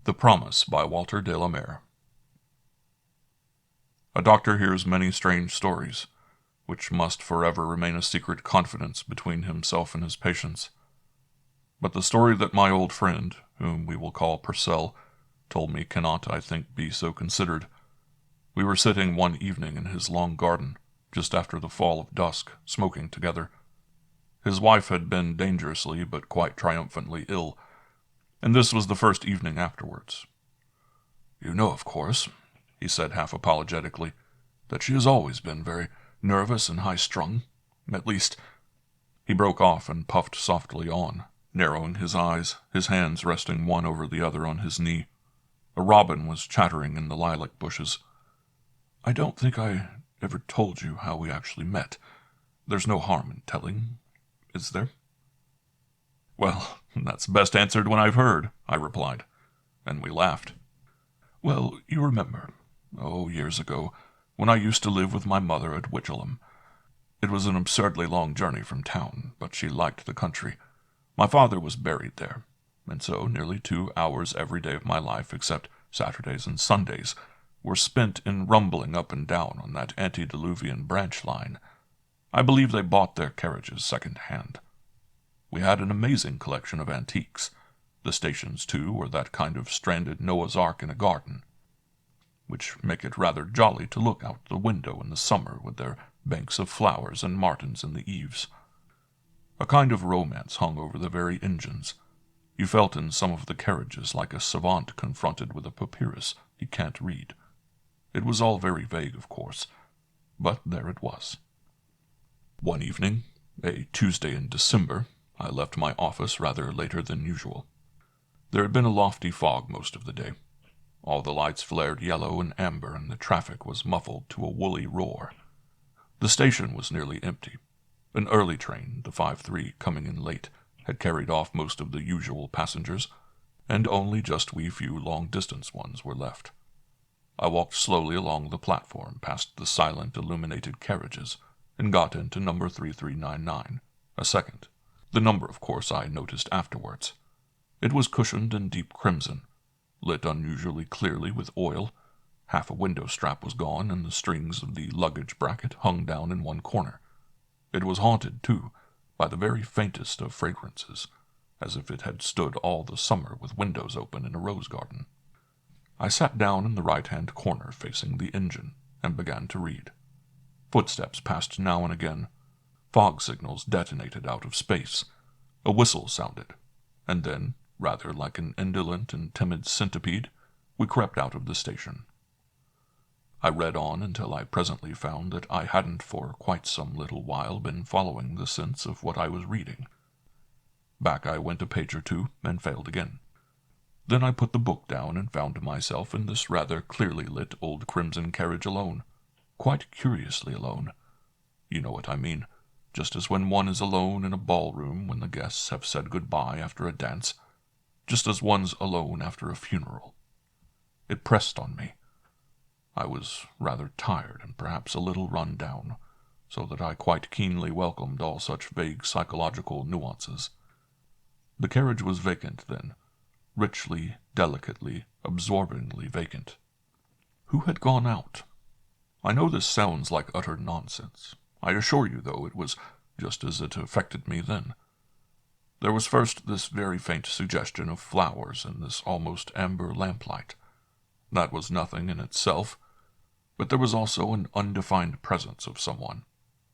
The Promise by Walter de la Mare. A doctor hears many strange stories, which must forever remain a secret confidence between himself and his patients. But the story that my old friend, whom we will call Purcell, told me cannot, I think, be so considered. We were sitting one evening in his long garden, just after the fall of dusk, smoking together. His wife had been dangerously but quite triumphantly ill, and this was the first evening afterwards. "You know, of course," he said half apologetically, "that she has always been very nervous and high-strung. At least—" He broke off and puffed softly on, narrowing his eyes, his hands resting one over the other on his knee. A robin was chattering in the lilac bushes. "I don't think I ever told you how we actually met. There's no harm in telling, is there?" "Well, that's best answered when I've heard," I replied, and we laughed. "Well, you remember, years ago, when I used to live with my mother at Wychelham. It was an absurdly long journey from town, but she liked the country. My father was buried there, and so nearly 2 hours every day of my life, except Saturdays and Sundays, were spent in rumbling up and down on that antediluvian branch line. I believe they bought their carriages second-hand. We had an amazing collection of antiques. The stations, too, were that kind of stranded Noah's Ark in a garden, which make it rather jolly to look out the window in the summer with their banks of flowers and martins in the eaves. A kind of romance hung over the very engines. You felt in some of the carriages like a savant confronted with a papyrus he can't read. It was all very vague, of course, but there it was. One evening, a Tuesday in December, I left my office rather later than usual. There had been a lofty fog most of the day. All the lights flared yellow and amber, and the traffic was muffled to a woolly roar. The station was nearly empty. An early train, the 5:3, coming in late, had carried off most of the usual passengers, and only just wee few long-distance ones were left. I walked slowly along the platform past the silent, illuminated carriages, and got into number 3399, a second. The number, of course, I noticed afterwards. It was cushioned in deep crimson, lit unusually clearly with oil. Half a window strap was gone, and the strings of the luggage bracket hung down in one corner. It was haunted, too, by the very faintest of fragrances, as if it had stood all the summer with windows open in a rose garden. I sat down in the right-hand corner facing the engine, and began to read. Footsteps passed now and again. Fog signals detonated out of space. A whistle sounded, and then, rather like an indolent and timid centipede, we crept out of the station. I read on until I presently found that I hadn't for quite some little while been following the sense of what I was reading. Back I went a page or two, and failed again. Then I put the book down and found myself in this rather clearly lit old crimson carriage alone, quite curiously alone. You know what I mean, just as when one is alone in a ballroom when the guests have said good-bye after a dance, just as one's alone after a funeral. It pressed on me. I was rather tired and perhaps a little run down, so that I quite keenly welcomed all such vague psychological nuances. The carriage was vacant then, richly, delicately, absorbingly vacant. Who had gone out? I know this sounds like utter nonsense. I assure you, though, it was just as it affected me then. There was first this very faint suggestion of flowers in this almost amber lamplight. That was nothing in itself, but there was also an undefined presence of someone,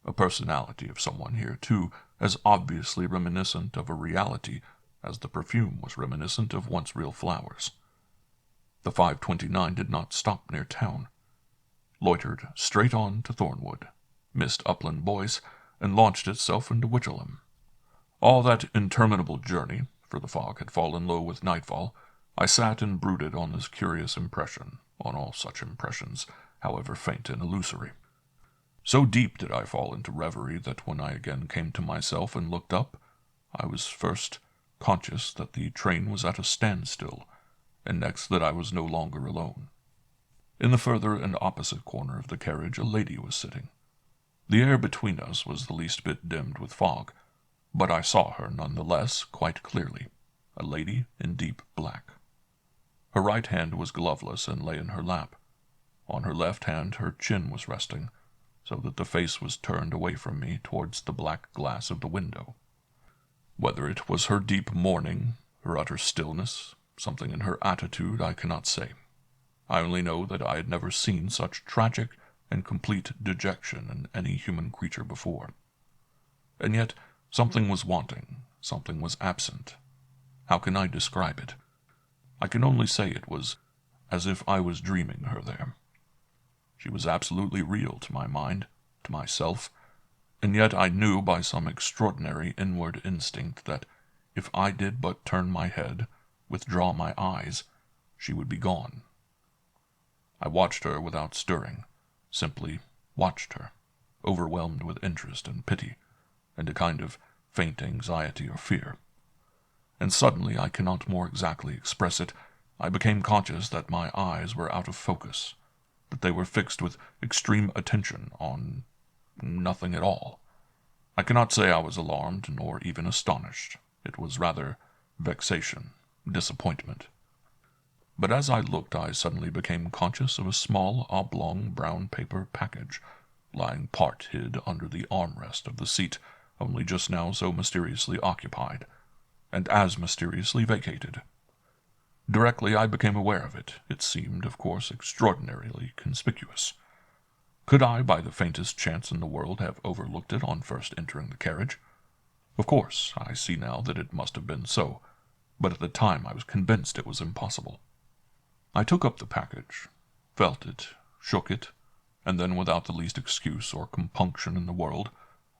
a personality of someone here, too, as obviously reminiscent of a reality as the perfume was reminiscent of once real flowers. The 5:29 did not stop near town, loitered straight on to Thornwood, missed Upland Boyce, and launched itself into Wychelham. All that interminable journey, for the fog had fallen low with nightfall, I sat and brooded on this curious impression, on all such impressions, however faint and illusory. So deep did I fall into reverie that when I again came to myself and looked up, I was first conscious that the train was at a standstill, and next that I was no longer alone. In the further and opposite corner of the carriage a lady was sitting. The air between us was the least bit dimmed with fog, but I saw her none the less quite clearly, a lady in deep black. Her right hand was gloveless and lay in her lap. On her left hand her chin was resting, so that the face was turned away from me towards the black glass of the window. Whether it was her deep mourning, her utter stillness, something in her attitude, I cannot say. I only know that I had never seen such tragic and complete dejection in any human creature before. And yet something was wanting, something was absent. How can I describe it? I can only say it was as if I was dreaming her there. She was absolutely real to my mind, to myself, and yet I knew by some extraordinary inward instinct that if I did but turn my head, withdraw my eyes, she would be gone. I watched her without stirring, simply watched her, overwhelmed with interest and pity, and a kind of faint anxiety or fear. And suddenly, I cannot more exactly express it, I became conscious that my eyes were out of focus, that they were fixed with extreme attention on nothing at all. I cannot say I was alarmed, nor even astonished. It was rather vexation, disappointment. But as I looked, I suddenly became conscious of a small, oblong brown paper package, lying part hid under the armrest of the seat, only just now so mysteriously occupied, and as mysteriously vacated. Directly I became aware of it, it seemed, of course, extraordinarily conspicuous. Could I, by the faintest chance in the world, have overlooked it on first entering the carriage? Of course, I see now that it must have been so, but at the time I was convinced it was impossible. I took up the package, felt it, shook it, and then, without the least excuse or compunction in the world,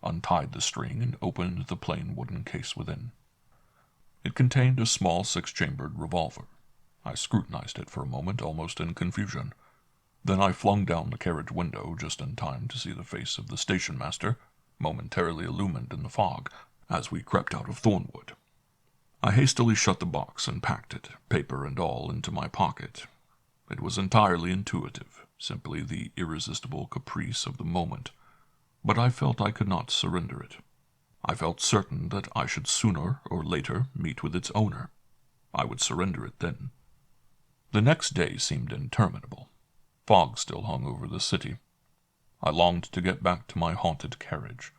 untied the string and opened the plain wooden case within. It contained a small six-chambered revolver. I scrutinized it for a moment, almost in confusion. Then I flung down the carriage window just in time to see the face of the station-master, momentarily illumined in the fog, as we crept out of Thornwood. I hastily shut the box and packed it, paper and all, into my pocket. It was entirely intuitive, simply the irresistible caprice of the moment, but I felt I could not surrender it. I felt certain that I should sooner or later meet with its owner. I would surrender it then. The next day seemed interminable. Fog still hung over the city. I longed to get back to my haunted carriage.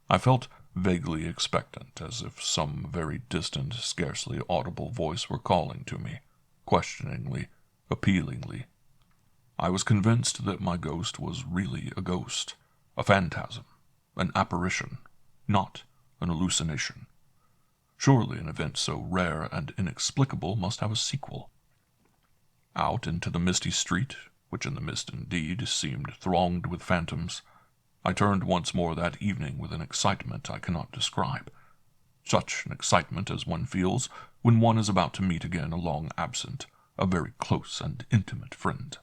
I felt vaguely expectant, as if some very distant, scarcely audible voice were calling to me, questioningly, appealingly. I was convinced that my ghost was really a ghost, a phantasm, an apparition, not an hallucination. Surely an event so rare and inexplicable must have a sequel. Out into the misty street, which in the mist indeed seemed thronged with phantoms, I turned once more that evening with an excitement I cannot describe. Such an excitement as one feels when one is about to meet again a long absent, a very close and intimate friend.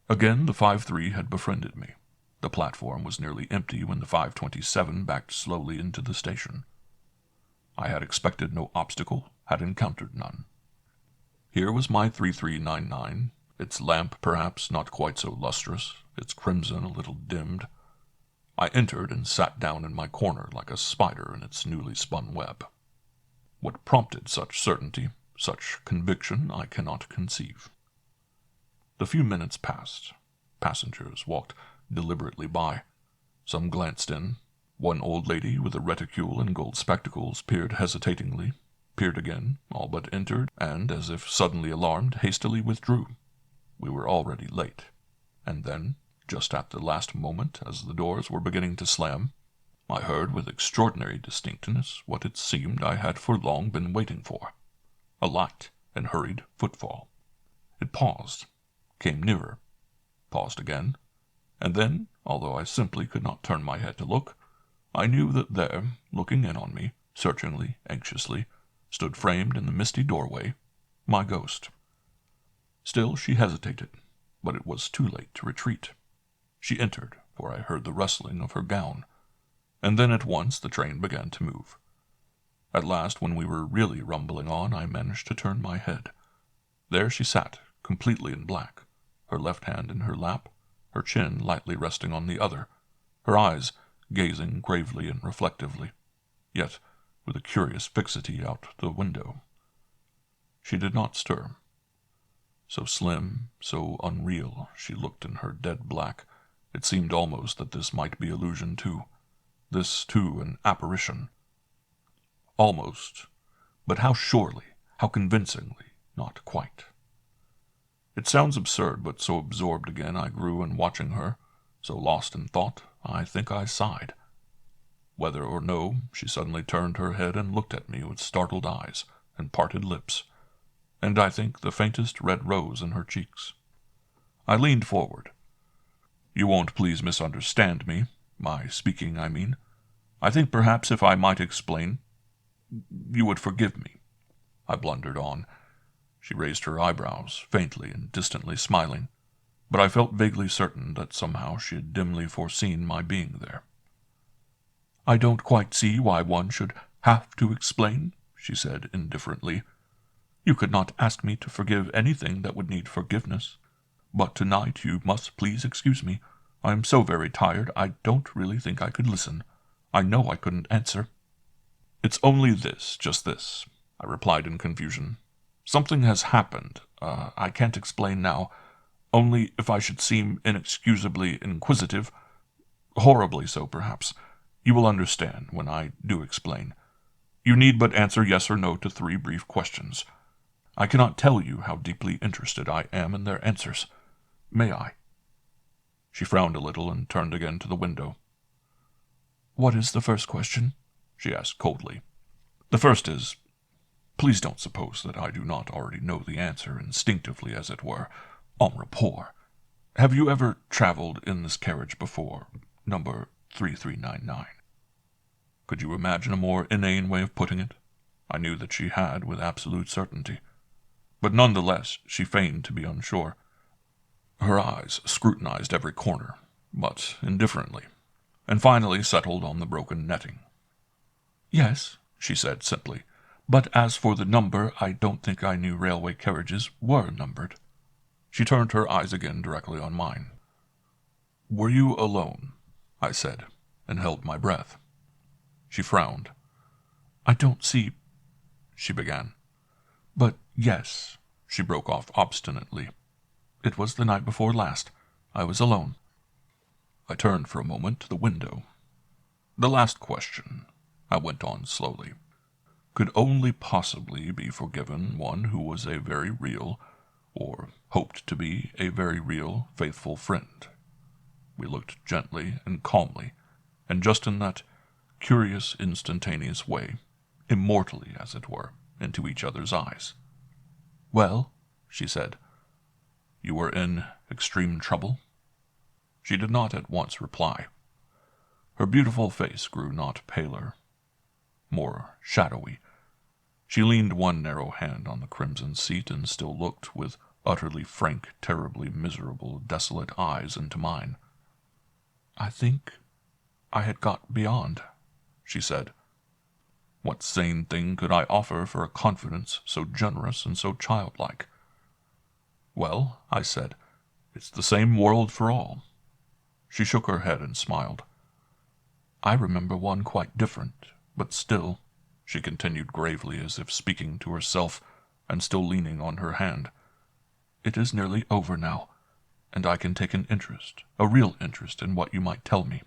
Again the 5-3 had befriended me. The platform was nearly empty when the 527 backed slowly into the station. I had expected no obstacle, had encountered none. Here was my 3399, its lamp perhaps not quite so lustrous, its crimson a little dimmed. I entered and sat down in my corner like a spider in its newly spun web. What prompted such certainty, such conviction, I cannot conceive. The few minutes passed. Passengers walked deliberately by. Some glanced in. One old lady with a reticule and gold spectacles peered hesitatingly, peered again, all but entered, and, as if suddenly alarmed, hastily withdrew. We were already late. And then, just at the last moment, as the doors were beginning to slam, I heard with extraordinary distinctness what it seemed I had for long been waiting for. A light and hurried footfall. It paused, came nearer, paused again, and then, although I simply could not turn my head to look, I knew that there, looking in on me, searchingly, anxiously, stood framed in the misty doorway, my ghost. Still she hesitated, but it was too late to retreat. She entered, for I heard the rustling of her gown, and then at once the train began to move. At last, when we were really rumbling on, I managed to turn my head. There she sat, completely in black, her left hand in her lap, her chin lightly resting on the other, her eyes gazing gravely and reflectively, yet with a curious fixity out the window. She did not stir. So slim, so unreal, she looked in her dead black. It seemed almost that this might be illusion too. This, too, an apparition. Almost, but how surely, how convincingly, not quite. It sounds absurd, but so absorbed again I grew in watching her, so lost in thought, I think I sighed. Whether or no, she suddenly turned her head and looked at me with startled eyes and parted lips, and I think the faintest red rose in her cheeks. I leaned forward. "You won't please misunderstand me, my speaking, I mean. I think perhaps if I might explain, you would forgive me," I blundered on. She raised her eyebrows, faintly and distantly smiling, but I felt vaguely certain that somehow she had dimly foreseen my being there. "I don't quite see why one should have to explain," she said indifferently. "You could not ask me to forgive anything that would need forgiveness. But tonight you must please excuse me. I am so very tired, I don't really think I could listen. I know I couldn't answer." "It's only this, just this," I replied in confusion. "Something has happened. I can't explain now. Only if I should seem inexcusably inquisitive, horribly so perhaps, you will understand when I do explain. You need but answer yes or no to 3 brief questions. I cannot tell you how deeply interested I am in their answers. May I?" She frowned a little and turned again to the window. "What is the first question?" she asked coldly. "The first is, please don't suppose that I do not already know the answer instinctively, as it were, en rapport. Have you ever traveled in this carriage before, number 3399? Could you imagine a more inane way of putting it? I knew that she had with absolute certainty. But none the less she feigned to be unsure. Her eyes scrutinized every corner, but indifferently, and finally settled on the broken netting. "Yes," she said simply, "but as for the number, I don't think I knew railway carriages were numbered." She turned her eyes again directly on mine. "Were you alone?" I said, and held my breath. She frowned. "I don't see—" she began. "But yes," she broke off obstinately. "It was the night before last. I was alone." I turned for a moment to the window. "The last question," I went on slowly, "could only possibly be forgiven one who was a very real, or hoped to be a very real, faithful friend." We looked gently and calmly, and just in that curious, instantaneous way, immortally, as it were, into each other's eyes. "Well," she said, "you were in extreme trouble?" She did not at once reply. Her beautiful face grew not paler, more shadowy. She leaned one narrow hand on the crimson seat and still looked with utterly frank, terribly miserable, desolate eyes into mine. "I think I had got beyond," she said. What sane thing could I offer for a confidence so generous and so childlike? "Well," I said, "it's the same world for all." She shook her head and smiled. "I remember one quite different, but still," she continued gravely as if speaking to herself, and still leaning on her hand, "it is nearly over now, and I can take an interest, a real interest in what you might tell me.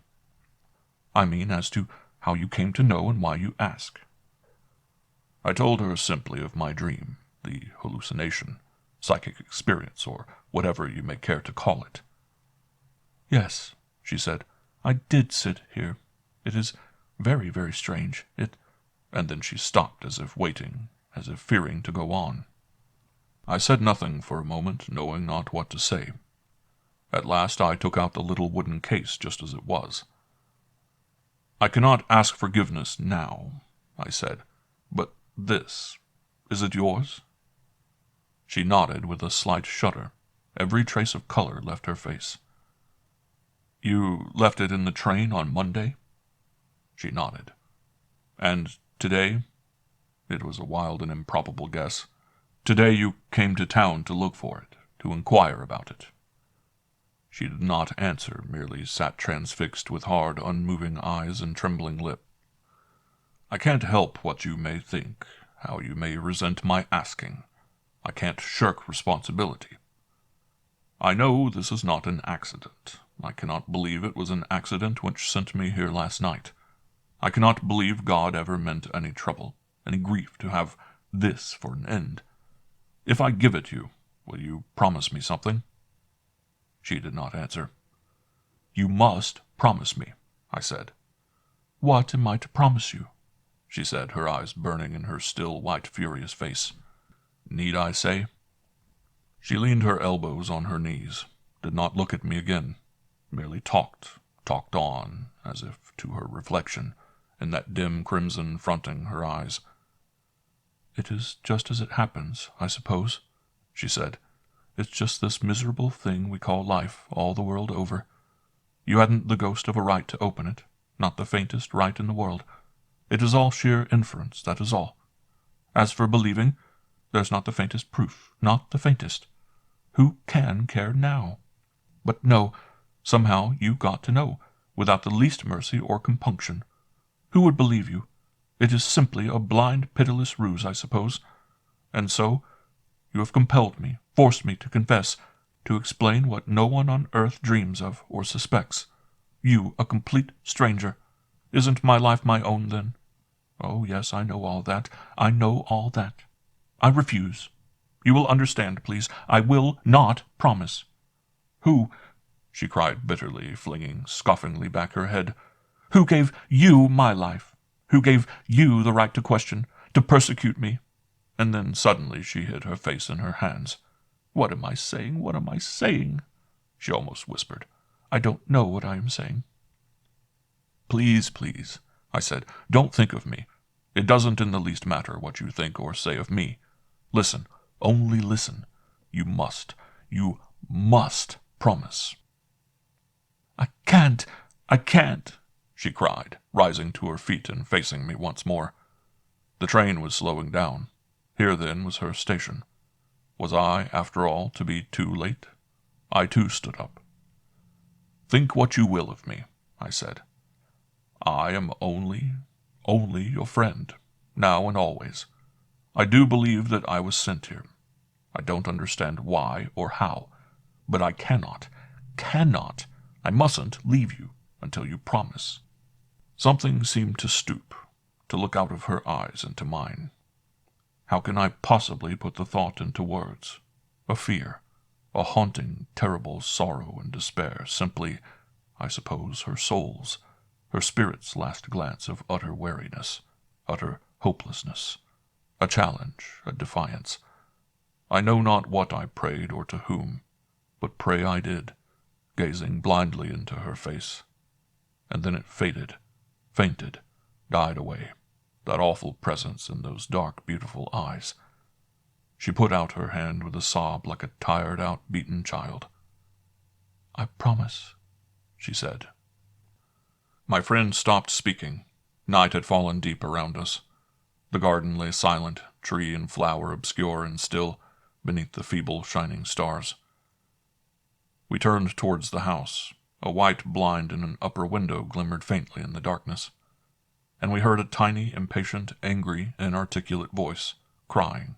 I mean as to how you came to know and why you ask." I told her simply of my dream, the hallucination, psychic experience, or whatever you may care to call it. "Yes," she said, "I did sit here. It is very, very strange. And then she stopped, as if waiting, as if fearing to go on. I said nothing for a moment, knowing not what to say. At last I took out the little wooden case just as it was. "I cannot ask forgiveness now," I said, "but this, is it yours?" She nodded with a slight shudder. Every trace of color left her face. "You left it in the train on Monday?" She nodded. "And today?" It was a wild and improbable guess. "Today you came to town to look for it, to inquire about it?" She did not answer, merely sat transfixed with hard, unmoving eyes and trembling lip. "I can't help what you may think, how you may resent my asking. I can't shirk responsibility. I know this is not an accident. I cannot believe it was an accident which sent me here last night. I cannot believe God ever meant any trouble, any grief to have this for an end. If I give it you, will you promise me something?" She did not answer. "You must promise me," I said. "What am I to promise you?" she said, her eyes burning in her still white, furious face. "Need I say?" She leaned her elbows on her knees, did not look at me again, merely talked on, as if to her reflection, in that dim crimson fronting her eyes. "It is just as it happens, I suppose," she said. "It's just this miserable thing we call life all the world over. You hadn't the ghost of a right to open it, not the faintest right in the world. It is all sheer inference, that is all. As for believing, there's not the faintest proof, not the faintest. Who can care now? But no, somehow you got to know, without the least mercy or compunction. Who would believe you? It is simply a blind, pitiless ruse, I suppose. And so, you have compelled me, forced me to confess, to explain what no one on earth dreams of or suspects. You, a complete stranger. Isn't my life my own, then? Oh, yes, I know all that. I know all that. I refuse. You will understand, please. I will not promise. Who," she cried bitterly, flinging scoffingly back her head, "who gave you my life? Who gave you the right to question, to persecute me?" And then suddenly she hid her face in her hands. "What am I saying? What am I saying?" she almost whispered. "I don't know what I am saying." "Please, please," I said, "don't think of me. It doesn't in the least matter what you think or say of me. Listen, only listen. You must promise." I can't, she cried, rising to her feet and facing me once more. The train was slowing down. Here, then, was her station. Was I, after all, to be too late? I, too, stood up. "Think what you will of me," I said. "I am only your friend, now and always. I do believe that I was sent here. I don't understand why or how, but I cannot, I mustn't leave you until you promise." Something seemed to stoop, to look out of her eyes into mine. How can I possibly put the thought into words? A fear, a haunting, terrible sorrow and despair, simply, I suppose, her soul's, her spirit's last glance of utter weariness, utter hopelessness, a challenge, a defiance. I know not what I prayed or to whom, but pray I did, gazing blindly into her face. And then it faded, fainted, died away, that awful presence in those dark, beautiful eyes. She put out her hand with a sob like a tired-out, beaten child. "I promise," she said. My friend stopped speaking. Night had fallen deep around us. The garden lay silent, tree and flower obscure and still, beneath the feeble, shining stars. We turned towards the house. A white blind in an upper window glimmered faintly in the darkness, and we heard a tiny, impatient, angry, inarticulate voice, crying.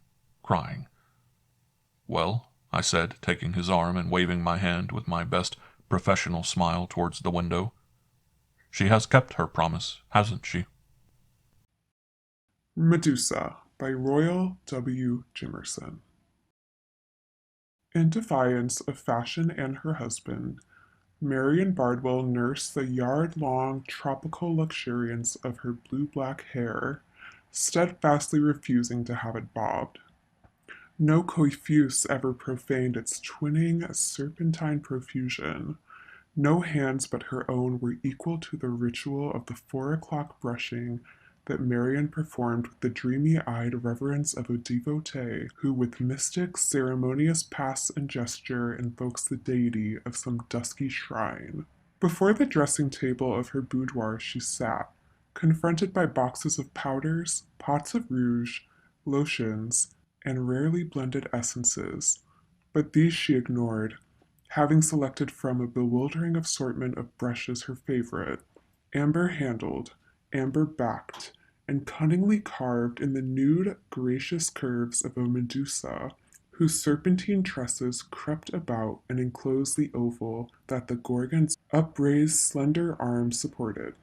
"Well," I said, taking his arm and waving my hand with my best professional smile towards the window. "She has kept her promise, hasn't she?" Medusa by Royal W. Jimerson. In defiance of fashion and her husband, Marian Bardwell nursed the yard-long tropical luxuriance of her blue-black hair, steadfastly refusing to have it bobbed. No coiffeuse ever profaned its twinning, serpentine profusion. No hands but her own were equal to the ritual of the 4 o'clock brushing that Marian performed with the dreamy-eyed reverence of a devotee who with mystic, ceremonious pass and gesture invokes the deity of some dusky shrine. Before the dressing-table of her boudoir she sat, confronted by boxes of powders, pots of rouge, lotions, and rarely blended essences, but these she ignored, having selected from a bewildering assortment of brushes her favorite, amber-handled, amber-backed, and cunningly carved in the nude, gracious curves of a Medusa, whose serpentine tresses crept about and enclosed the oval that the Gorgon's upraised slender arms supported.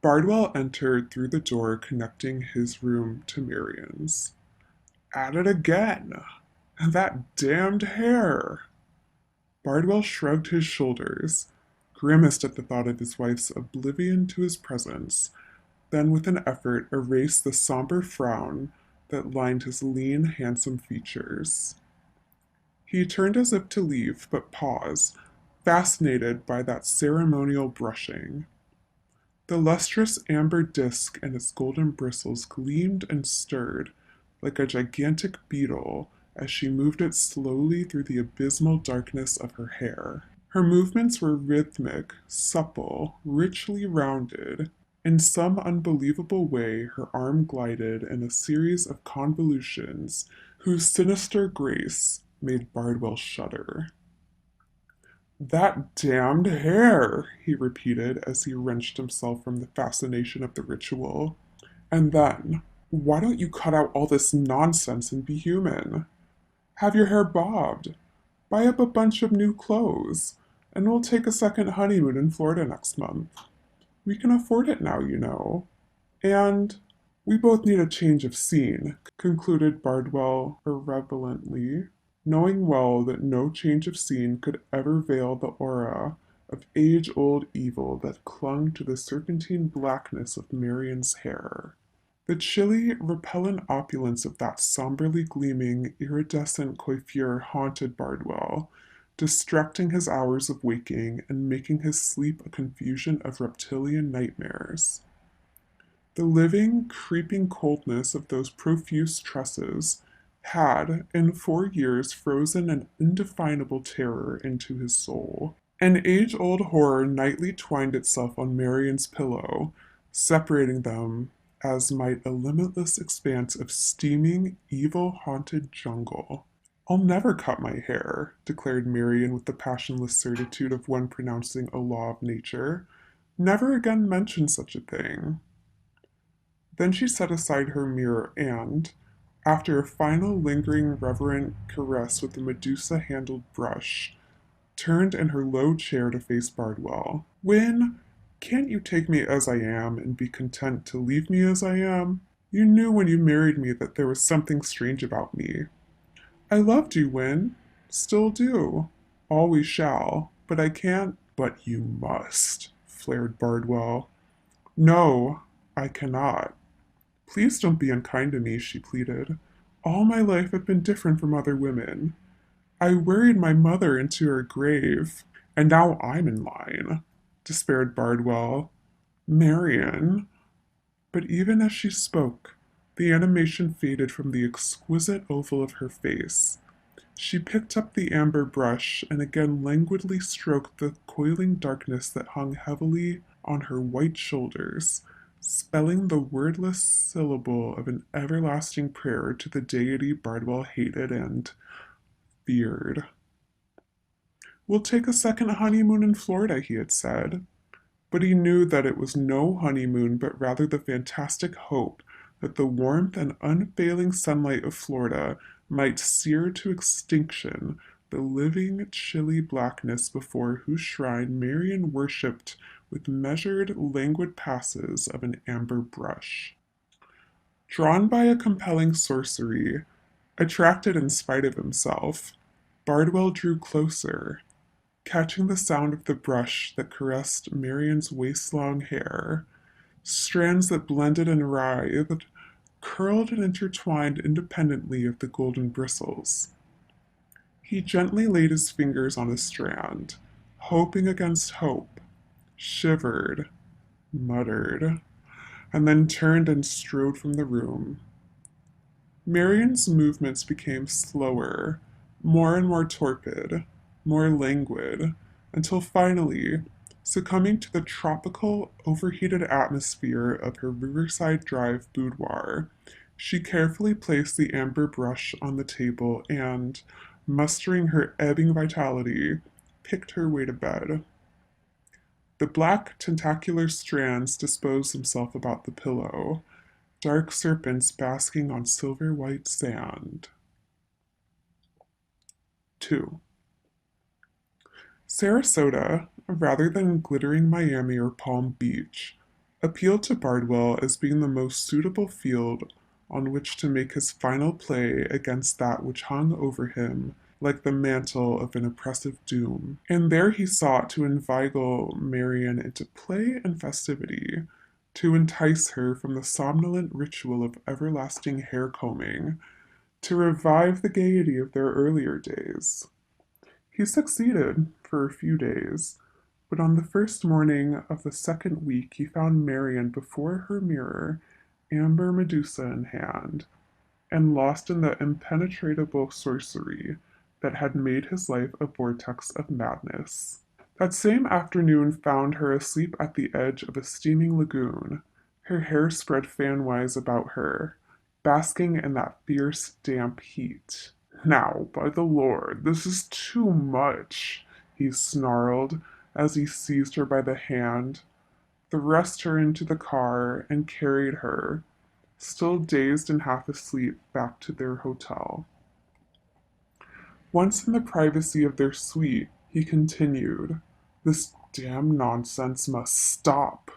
Bardwell entered through the door connecting his room to Marian's. At it again! That damned hair! Bardwell shrugged his shoulders, grimaced at the thought of his wife's oblivion to his presence, then with an effort erased the somber frown that lined his lean, handsome features. He turned as if to leave, but paused, fascinated by that ceremonial brushing. The lustrous amber disk and its golden bristles gleamed and stirred like a gigantic beetle as she moved it slowly through the abysmal darkness of her hair. Her movements were rhythmic, supple, richly rounded. In some unbelievable way, her arm glided in a series of convolutions whose sinister grace made Bardwell shudder. That damned hair, he repeated as he wrenched himself from the fascination of the ritual. And then, why don't you cut out all this nonsense and be human? Have your hair bobbed. Buy up a bunch of new clothes, and we'll take a second honeymoon in Florida next month. We can afford it now, you know. And we both need a change of scene, concluded Bardwell irrelevantly, knowing well that no change of scene could ever veil the aura of age-old evil that clung to the serpentine blackness of Marian's hair. The chilly, repellent opulence of that somberly gleaming, iridescent coiffure haunted Bardwell, distracting his hours of waking and making his sleep a confusion of reptilian nightmares. The living, creeping coldness of those profuse tresses had, in 4 years, frozen an indefinable terror into his soul. An age-old horror nightly twined itself on Marian's pillow, separating them as might a limitless expanse of steaming, evil-haunted jungle. I'll never cut my hair, declared Marian with the passionless certitude of one pronouncing a law of nature. Never again mention such a thing. Then she set aside her mirror and, after a final lingering reverent caress with the Medusa-handled brush, turned in her low chair to face Bardwell. Wyn, can't you take me as I am and be content to leave me as I am? You knew when you married me that there was something strange about me. I loved you, Wyn. Still do. Always shall. But I can't. But you must, flared Bardwell. No, I cannot. Please don't be unkind to me, she pleaded. All my life I've been different from other women. I worried my mother into her grave, and now I'm in line, despaired Bardwell. Marian. But even as she spoke, the animation faded from the exquisite oval of her face. She picked up the amber brush and again languidly stroked the coiling darkness that hung heavily on her white shoulders, spelling the wordless syllable of an everlasting prayer to the deity Bardwell hated and feared. We'll take a second honeymoon in Florida, he had said. But he knew that it was no honeymoon, but rather the fantastic hope that the warmth and unfailing sunlight of Florida might sear to extinction the living, chilly blackness before whose shrine Marian worshipped with measured, languid passes of an amber brush. Drawn by a compelling sorcery, attracted in spite of himself, Bardwell drew closer, catching the sound of the brush that caressed Marian's waist-long hair, strands that blended and writhed, curled and intertwined independently of the golden bristles. He gently laid his fingers on a strand, hoping against hope, shivered, muttered, and then turned and strode from the room. Marian's movements became slower, more and more torpid, more languid, until finally, succumbing to the tropical, overheated atmosphere of her Riverside Drive boudoir, she carefully placed the amber brush on the table and, mustering her ebbing vitality, picked her way to bed. The black, tentacular strands disposed themselves about the pillow, dark serpents basking on silver-white sand. too. Sarasota, rather than glittering Miami or Palm Beach, appealed to Bardwell as being the most suitable field on which to make his final play against that which hung over him like the mantle of an oppressive doom. And there he sought to inveigle Marian into play and festivity, to entice her from the somnolent ritual of everlasting hair combing, to revive the gaiety of their earlier days. He succeeded for a few days, but on the first morning of the second week he found Marian before her mirror, amber Medusa in hand, and lost in the impenetrable sorcery that had made his life a vortex of madness. That same afternoon found her asleep at the edge of a steaming lagoon, her hair spread fanwise about her, basking in that fierce, damp heat. Now, by the Lord, this is too much, he snarled as he seized her by the hand, thrust her into the car, and carried her, still dazed and half asleep, back to their hotel. Once in the privacy of their suite, he continued, "This damn nonsense must stop,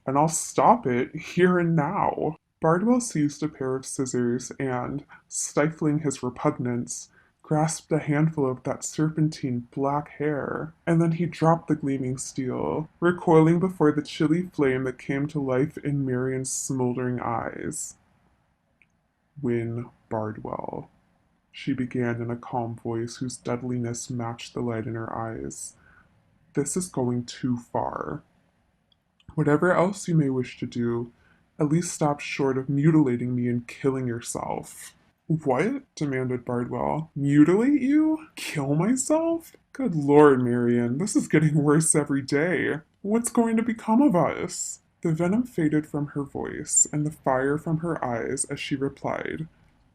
and I'll stop it here and now." Bardwell seized a pair of scissors and, stifling his repugnance, grasped a handful of that serpentine black hair, and then he dropped the gleaming steel, recoiling before the chilly flame that came to life in Marian's smoldering eyes. "Win Bardwell," she began in a calm voice whose deadliness matched the light in her eyes. "This is going too far. Whatever else you may wish to do, at least stop short of mutilating me and killing yourself." "What?" demanded Bardwell. "Mutilate you? Kill myself? Good Lord, Marian, this is getting worse every day. What's going to become of us?" The venom faded from her voice and the fire from her eyes as she replied,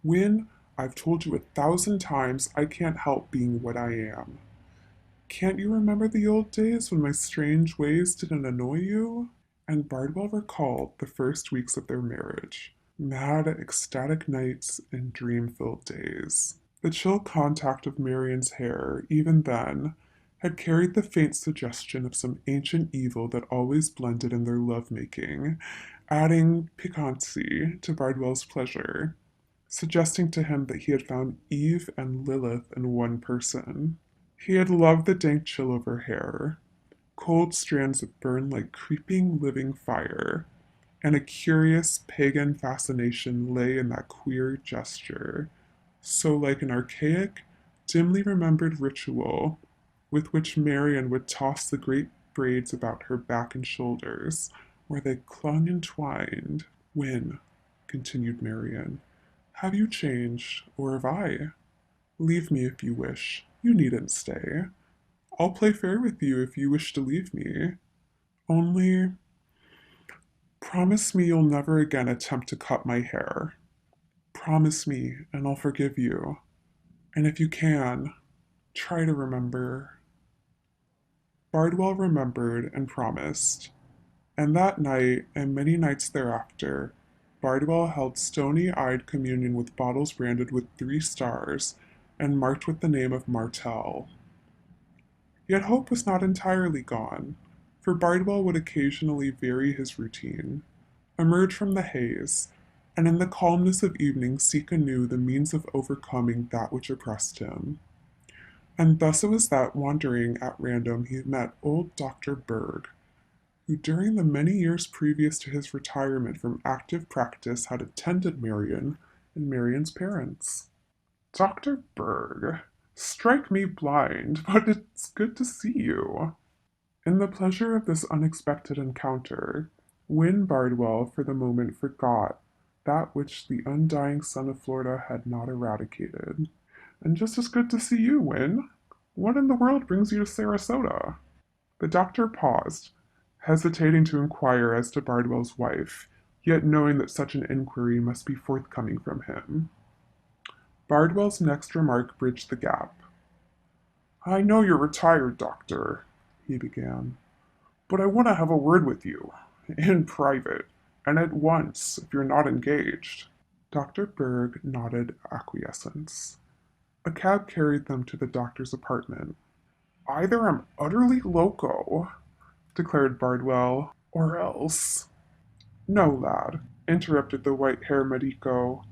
"Win, I've told you 1,000 times I can't help being what I am. Can't you remember the old days when my strange ways didn't annoy you?" And Bardwell recalled the first weeks of their marriage, mad, ecstatic nights and dream-filled days. The chill contact of Marian's hair, even then, had carried the faint suggestion of some ancient evil that always blended in their lovemaking, adding piquancy to Bardwell's pleasure, suggesting to him that he had found Eve and Lilith in one person. He had loved the dank chill of her hair, cold strands that burned like creeping living fire, and a curious pagan fascination lay in that queer gesture, so like an archaic, dimly remembered ritual with which Marian would toss the great braids about her back and shoulders, where they clung and twined. "When," continued Marian, "have you changed, or have I? Leave me if you wish. You needn't stay. I'll play fair with you if you wish to leave me. Only promise me you'll never again attempt to cut my hair. Promise me, and I'll forgive you. And if you can, try to remember." Bardwell remembered and promised, and that night and many nights thereafter, Bardwell held stony-eyed communion with bottles branded with 3 stars and marked with the name of Martel. Yet hope was not entirely gone, for Bardwell would occasionally vary his routine, emerge from the haze, and in the calmness of evening seek anew the means of overcoming that which oppressed him. And thus it was that, wandering at random, he met old Dr. Berg, who during the many years previous to his retirement from active practice had attended Marian and Marian's parents. "Dr. Berg, strike me blind, but it's good to see you." In the pleasure of this unexpected encounter, Win Bardwell for the moment forgot that which the undying sun of Florida had not eradicated. "And just as good to see you, Win. What in the world brings you to Sarasota?" The doctor paused, hesitating to inquire as to Bardwell's wife, yet knowing that such an inquiry must be forthcoming from him. Bardwell's next remark bridged the gap. "I know you're retired, doctor," he began, "but I want to have a word with you, in private, and at once, if you're not engaged." Dr. Berg nodded acquiescence. A cab carried them to the doctor's apartment. Either I'm utterly loco, declared Bardwell, or else. No, lad, interrupted the white haired medico.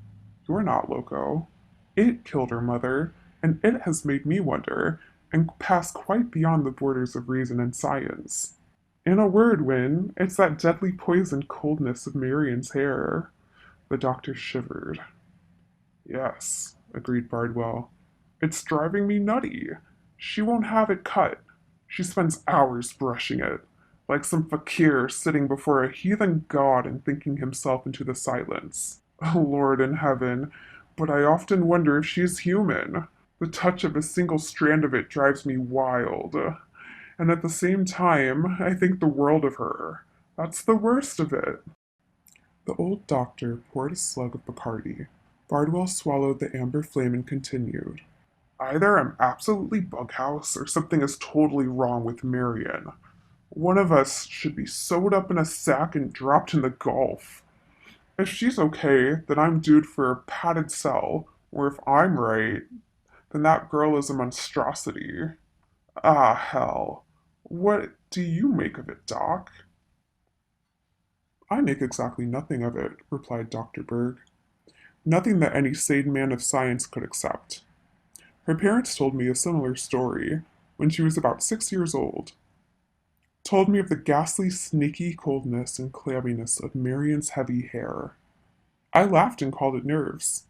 You're not loco. It killed her mother, and it has made me wonder, and pass quite beyond the borders of reason and science. In a word, Wynne, it's that deadly poisoned coldness of Marian's hair. The doctor shivered. Yes, agreed Bardwell. It's driving me nutty. She won't have it cut. She spends hours brushing it, like some fakir sitting before a heathen god and thinking himself into the silence. Oh, Lord in heaven, but I often wonder if she is human. The touch of a single strand of it drives me wild. And at the same time, I think the world of her. That's the worst of it. The old doctor poured a slug of Bacardi. Bardwell swallowed the amber flame and continued. Either I'm absolutely bughouse or something is totally wrong with Marion. One of us should be sewed up in a sack and dropped in the Gulf. If she's okay, then I'm due for a padded cell, or if I'm right, then that girl is a monstrosity. Ah, hell. What do you make of it, Doc? I make exactly nothing of it, replied Dr. Berg. Nothing that any sane man of science could accept. Her parents told me a similar story when she was about 6 years old. Told me of the ghastly, snaky coldness and clabbiness of Marian's heavy hair. I laughed and called it nerves.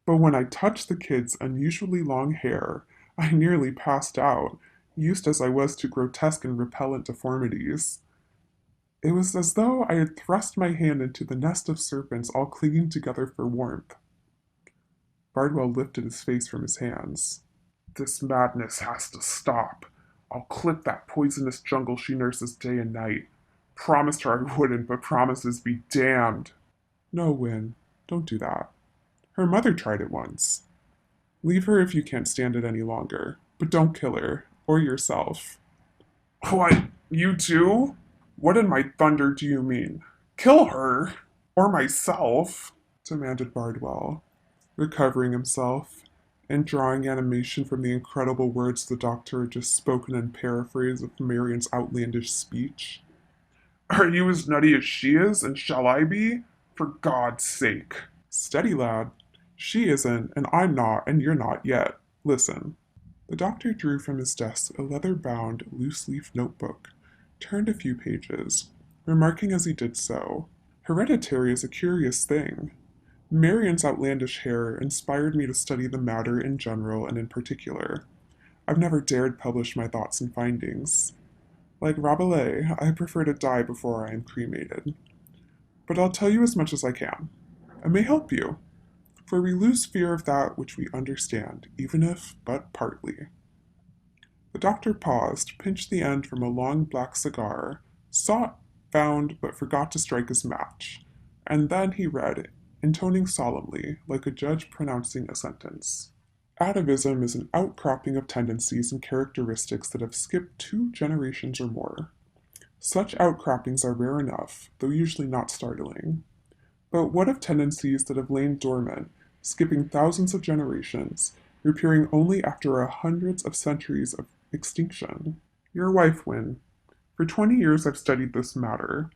But when I touched the kid's unusually long hair, I nearly passed out, used as I was to grotesque and repellent deformities. It was as though I had thrust my hand into the nest of serpents all clinging together for warmth. Bardwell lifted his face from his hands. This madness has to stop. I'll clip that poisonous jungle she nurses day and night. Promised her I wouldn't, but promises be damned. No, Win, don't do that. Her mother tried it once. Leave her if you can't stand it any longer, but don't kill her, or yourself. What? You too? What in my thunder do you mean? Kill her? Or myself? Demanded Bardwell, recovering himself and drawing animation from the incredible words the doctor had just spoken in paraphrase of Marian's outlandish speech. Are you as nutty as she is, and shall I be? For God's sake. Steady, lad. She isn't, and I'm not, and you're not yet. Listen. The doctor drew from his desk a leather-bound, loose-leaf notebook, turned a few pages, remarking as he did so, Hereditary is a curious thing. Marian's outlandish hair inspired me to study the matter in general and in particular. I've never dared publish my thoughts and findings. Like Rabelais, I prefer to die before I am cremated. But I'll tell you as much as I can. It may help you, for we lose fear of that which we understand, even if but partly. The doctor paused, pinched the end from a long black cigar, sought, found, but forgot to strike his match, and then he read, intoning solemnly, like a judge pronouncing a sentence. Atavism is an outcropping of tendencies and characteristics that have skipped 2 generations or more. Such outcroppings are rare enough, though usually not startling. But what of tendencies that have lain dormant, skipping thousands of generations, reappearing only after hundreds of centuries of extinction? Your wife, Wynne. For 20 years I've studied this matter.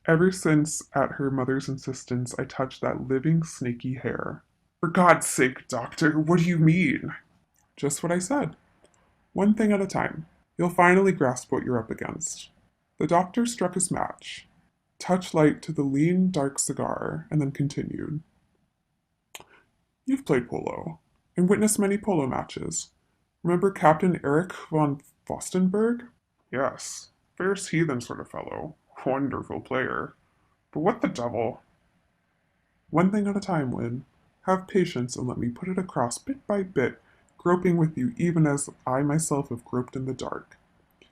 Ever since, at her mother's insistence, I touched that living, snaky hair. For God's sake, Doctor, what do you mean? Just what I said. One thing at a time. You'll finally grasp what you're up against. The doctor struck his match, touched light to the lean, dark cigar, and then continued. You've played polo, and witnessed many polo matches. Remember Captain Erich von Fostenberg? Yes, fierce heathen sort of fellow. Wonderful player. But what the devil? One thing at a time, Wynne. Have patience and let me put it across bit by bit, groping with you even as I myself have groped in the dark.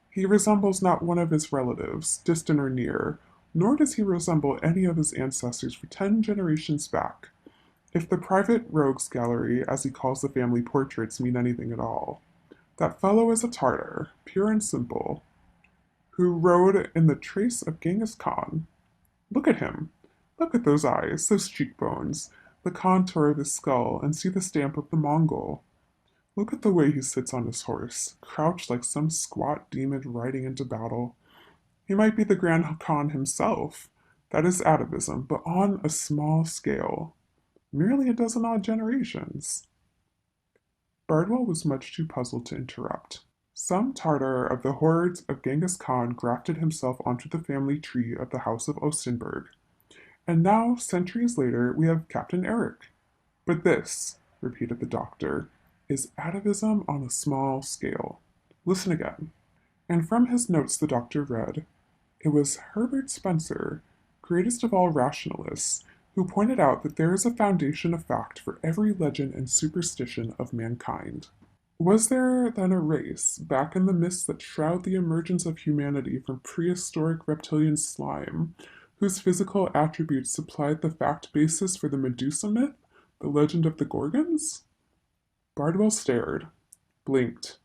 He resembles not one of his relatives, distant or near, nor does he resemble any of his ancestors for 10 generations back. If the private rogues gallery, as he calls the family portraits, mean anything at all, that fellow is a Tartar, pure and simple, who rode in the trace of Genghis Khan. Look at him. Look at those eyes, those cheekbones, the contour of his skull, and see the stamp of the Mongol. Look at the way he sits on his horse, crouched like some squat demon riding into battle. He might be the Grand Khan himself. That is atavism, but on a small scale. Merely a dozen odd generations. Bardwell was much too puzzled to interrupt. Some Tartar of the hordes of Genghis Khan grafted himself onto the family tree of the House of Ostenburg. And now, centuries later, we have Captain Eric. But this, repeated the doctor, is atavism on a small scale. Listen again. And from his notes the doctor read, it was Herbert Spencer, greatest of all rationalists, who pointed out that there is a foundation of fact for every legend and superstition of mankind. Was there then a race, back in the mists that shroud the emergence of humanity from prehistoric reptilian slime, whose physical attributes supplied the fact basis for the Medusa myth, the legend of the Gorgons? Bardwell stared, blinked,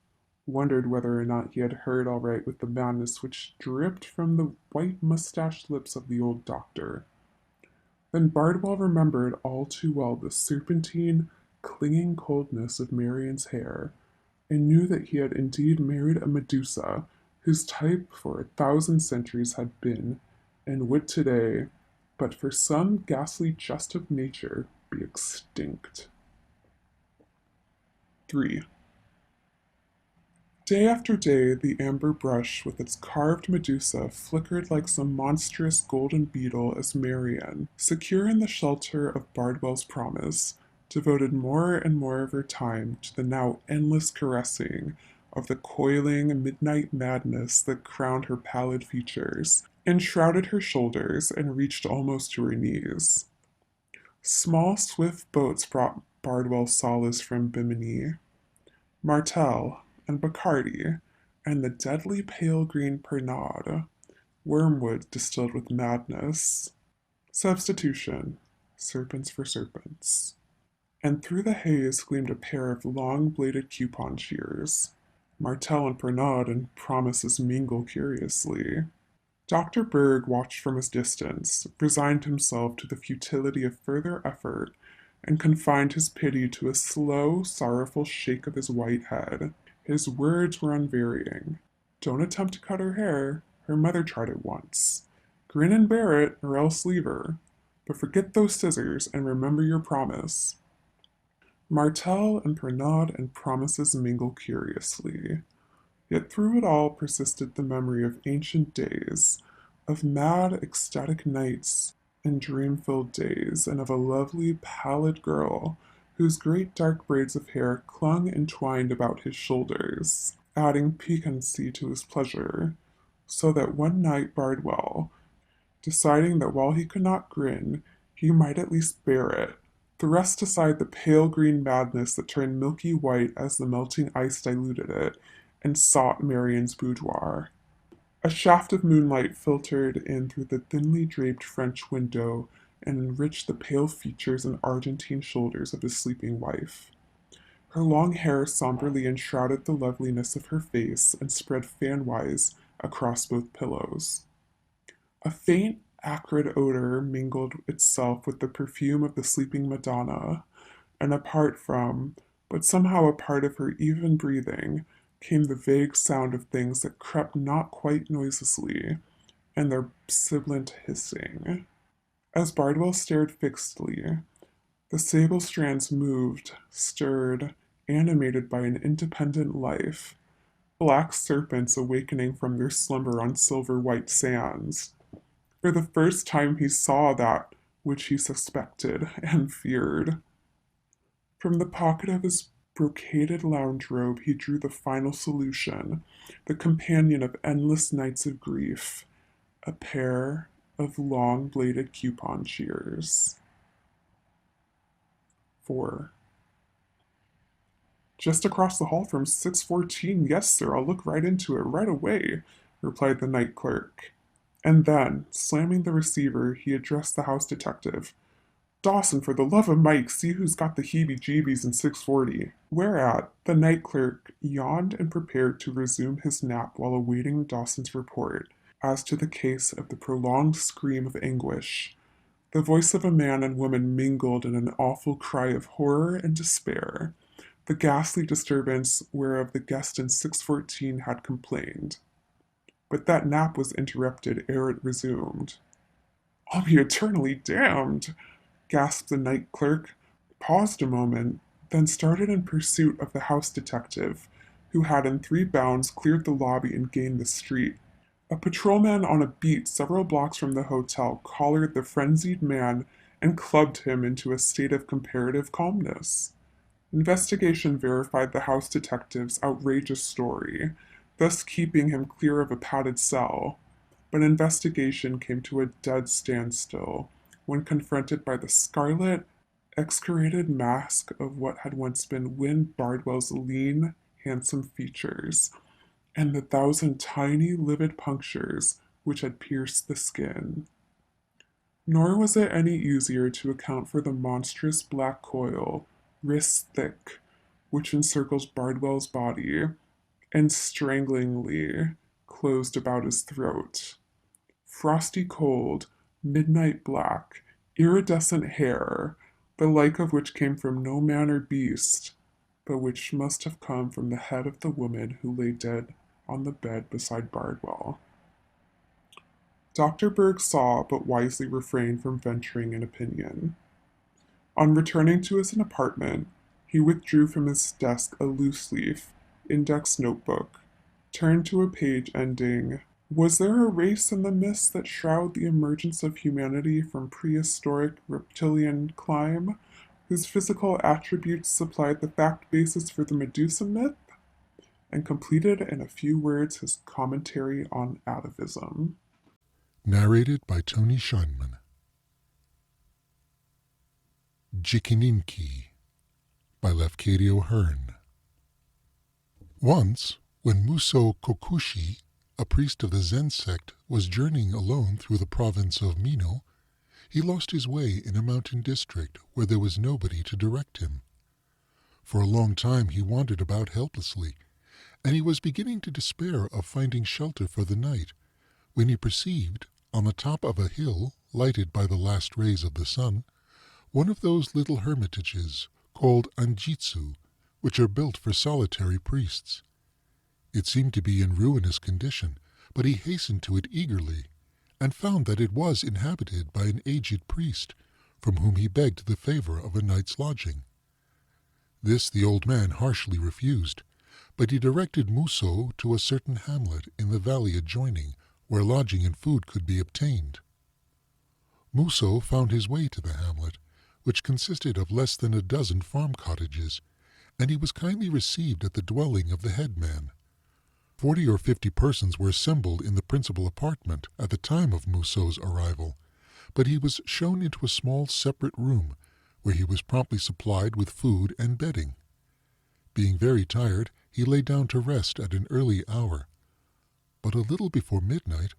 wondered whether or not he had heard aright with the madness which dripped from the white mustached lips of the old doctor. Then Bardwell remembered all too well the serpentine, clinging coldness of Marian's hair, and knew that he had indeed married a Medusa, whose type for 1,000 centuries had been, and would today, but for some ghastly jest of nature, be extinct. 3. Day after day, the amber brush with its carved Medusa flickered like some monstrous golden beetle as Marian, secure in the shelter of Bardwell's promise, devoted more and more of her time to the now endless caressing of the coiling midnight madness that crowned her pallid features, enshrouded her shoulders, and reached almost to her knees. Small, swift boats brought Bardwell solace from Bimini. Martel, and Bacardi, and the deadly pale green Pernod, wormwood distilled with madness. Substitution, serpents for serpents. And through the haze gleamed a pair of long-bladed coupon shears. Martel and Pernod and promises mingle curiously. Dr. Berg watched from his distance, resigned himself to the futility of further effort, and confined his pity to a slow, sorrowful shake of his white head. His words were unvarying. Don't attempt to cut her hair. Her mother tried it once. Grin and bear it, or else leave her. But forget those scissors and remember your promise. Martel and Pernod and promises mingle curiously. Yet through it all persisted the memory of ancient days, of mad, ecstatic nights and dream-filled days, and of a lovely, pallid girl whose great dark braids of hair clung and twined about his shoulders, adding piquancy to his pleasure, so that one night Bardwell, deciding that while he could not grin, he might at least bear it, thrust aside the pale green madness that turned milky white as the melting ice diluted it, and sought Marian's boudoir. A shaft of moonlight filtered in through the thinly draped French window and enriched the pale features and argentine shoulders of his sleeping wife. Her long hair somberly enshrouded the loveliness of her face and spread fanwise across both pillows. A faint, acrid odor mingled itself with the perfume of the sleeping Madonna, and apart from, but somehow a part of her even breathing, came the vague sound of things that crept not quite noiselessly, and their sibilant hissing. As Bardwell stared fixedly, the sable strands moved, stirred, animated by an independent life, black serpents awakening from their slumber on silver-white sands. For the first time he saw that which he suspected and feared. From the pocket of his brocaded lounge robe he drew the final solution, the companion of endless nights of grief, a pair of long-bladed coupon shears. 4. Just across the hall from 614, yes, sir, I'll look right into it right away, replied the night clerk. And then, slamming the receiver, he addressed the house detective. Dawson, for the love of Mike, see who's got the heebie-jeebies in 640. Whereat, the night clerk yawned and prepared to resume his nap while awaiting Dawson's report as to the case of the prolonged scream of anguish. The voice of a man and woman mingled in an awful cry of horror and despair, the ghastly disturbance whereof the guest in 614 had complained. But that nap was interrupted ere it resumed. "I'll be eternally damned!" gasped the night clerk, paused a moment, then started in pursuit of the house detective, who had in 3 bounds cleared the lobby and gained the street. A patrolman on a beat several blocks from the hotel collared the frenzied man and clubbed him into a state of comparative calmness. Investigation verified the house detective's outrageous story, thus keeping him clear of a padded cell. But investigation came to a dead standstill when confronted by the scarlet, excoriated mask of what had once been Win Bardwell's lean, handsome features, and the 1,000 tiny, livid punctures which had pierced the skin. Nor was it any easier to account for the monstrous black coil, wrist thick, which encircles Bardwell's body, and stranglingly closed about his throat. Frosty cold, midnight black, iridescent hair, the like of which came from no man or beast, but which must have come from the head of the woman who lay dead on the bed beside Bardwell. Dr. Berg saw, but wisely refrained from venturing an opinion. On returning to his apartment, he withdrew from his desk a loose leaf, index notebook, turned to a page ending, "Was there a race in the mists that shroud the emergence of humanity from prehistoric reptilian clime, whose physical attributes supplied the fact basis for the Medusa myth?" and completed in a few words his commentary on atavism. Narrated by Tony Scheinman. Jikininki by Lefcadio Hearn. Once, when Muso Kokushi, a priest of the Zen sect, was journeying alone through the province of Mino, he lost his way in a mountain district where there was nobody to direct him. For a long time he wandered about helplessly, and he was beginning to despair of finding shelter for the night, when he perceived, on the top of a hill lighted by the last rays of the sun, one of those little hermitages called anjitsu, which are built for solitary priests. It seemed to be in ruinous condition, but he hastened to it eagerly, and found that it was inhabited by an aged priest, from whom he begged the favor of a night's lodging. This the old man harshly refused, but he directed Muso to a certain hamlet in the valley adjoining, where lodging and food could be obtained. Muso found his way to the hamlet, which consisted of less than a dozen farm cottages, and he was kindly received at the dwelling of the headman. 40 or 50 persons were assembled in the principal apartment at the time of Muso's arrival, but he was shown into a small separate room, where he was promptly supplied with food and bedding. Being very tired, he lay down to rest at an early hour. But a little before midnight,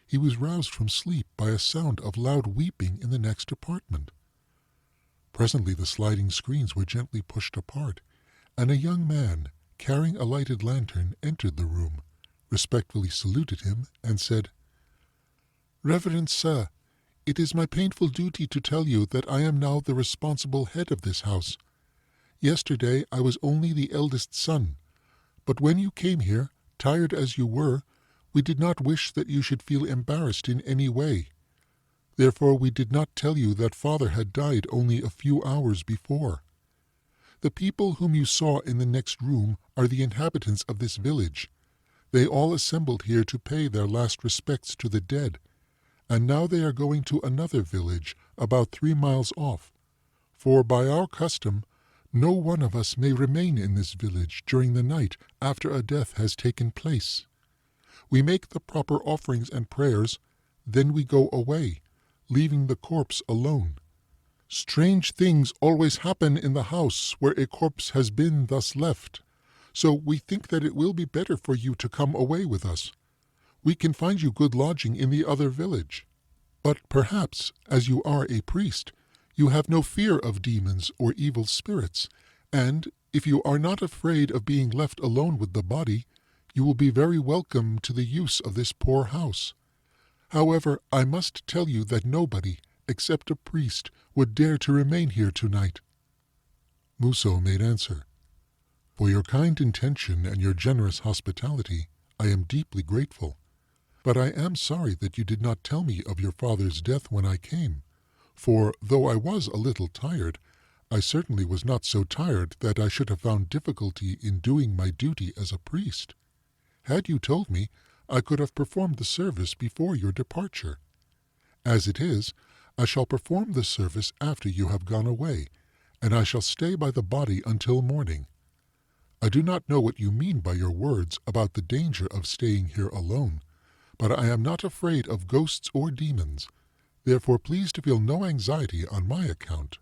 he was roused from sleep by a sound of loud weeping in the next apartment. Presently the sliding screens were gently pushed apart, and a young man, carrying a lighted lantern, entered the room, respectfully saluted him, and said, "Reverend Sir, it is my painful duty to tell you that I am now the responsible head of this house. Yesterday I was only the eldest son, but when you came here, tired as you were, we did not wish that you should feel embarrassed in any way. Therefore we did not tell you that father had died only a few hours before. The people whom you saw in the next room are the inhabitants of this village. They all assembled here to pay their last respects to the dead, and now they are going to another village about 3 miles off, for by our custom no one of us may remain in this village during the night after a death has taken place. We make the proper offerings and prayers, then we go away, leaving the corpse alone. Strange things always happen in the house where a corpse has been thus left, so we think that it will be better for you to come away with us. We can find you good lodging in the other village. But perhaps, as you are a priest, you have no fear of demons or evil spirits, and, if you are not afraid of being left alone with the body, you will be very welcome to the use of this poor house. However, I must tell you that nobody, except a priest, would dare to remain here tonight." Muso made answer, For your kind intention and your generous hospitality, I am deeply grateful. But I am sorry that you did not tell me of your father's death when I came, for, though I was a little tired, I certainly was not so tired that I should have found difficulty in doing my duty as a priest. Had you told me, I could have performed the service before your departure. As it is, I shall perform the service after you have gone away, and I shall stay by the body until morning. I do not know what you mean by your words about the danger of staying here alone, but I am not afraid of ghosts or demons. Therefore please to feel no anxiety on my account."